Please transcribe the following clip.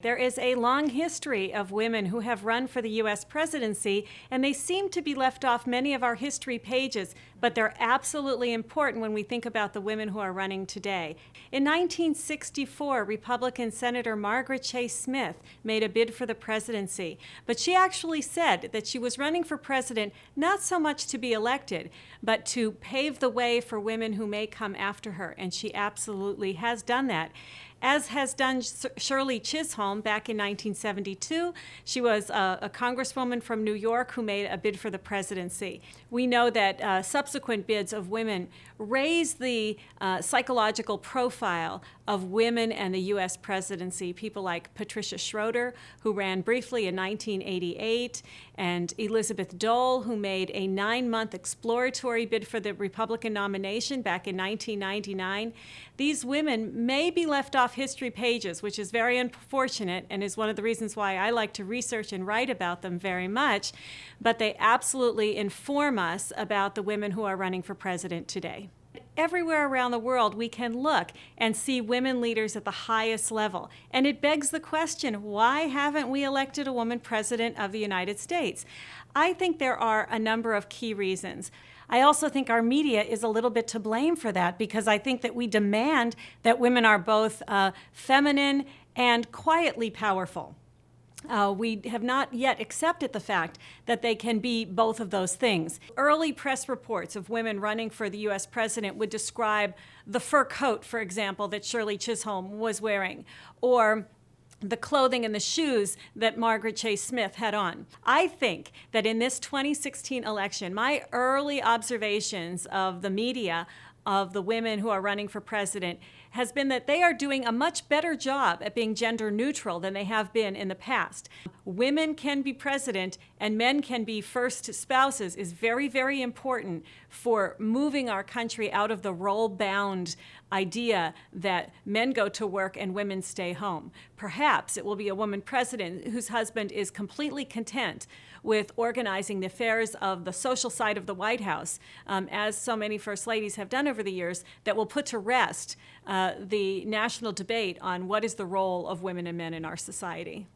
There is a long history of women who have run for the U.S. presidency, and they seem to be left off many of our history pages, but they're absolutely important when we think about the women who are running today. In 1964, Republican Senator Margaret Chase Smith made a bid for the presidency, but she actually said that she was running for president not so much to be elected, but to pave the way for women who may come after her, and she absolutely has done that. As has done Shirley Chisholm back in 1972. She was a congresswoman from New York who made a bid for the presidency. We know that subsequent bids of women raised the psychological profile of women and the U.S. presidency. People like Patricia Schroeder, who ran briefly in 1988, and Elizabeth Dole, who made a 9-month exploratory bid for the Republican nomination back in 1999. These women may be left off history pages, which is very unfortunate and is one of the reasons why I like to research and write about them very much, but they absolutely inform us about the women who are running for president today. Everywhere around the world, we can look and see women leaders at the highest level. And it begs the question, why haven't we elected a woman president of the United States? I think there are a number of key reasons. I also think our media is a little bit to blame for that, because I think that we demand that women are both feminine and quietly powerful. We have not yet accepted the fact that they can be both of those things. Early press reports of women running for the U.S. president would describe the fur coat, for example, that Shirley Chisholm was wearing, or the clothing and the shoes that Margaret Chase Smith had on. I think that in this 2016 election, my early observations of the media of the women who are running for president has been that they are doing a much better job at being gender neutral than they have been in the past. Women can be president and men can be first spouses is very, very important for moving our country out of the role-bound idea that men go to work and women stay home. Perhaps it will be a woman president whose husband is completely content with organizing the affairs of the social side of the White House, as so many first ladies have done over the years, that will put to rest the national debate on what is the role of women and men in our society.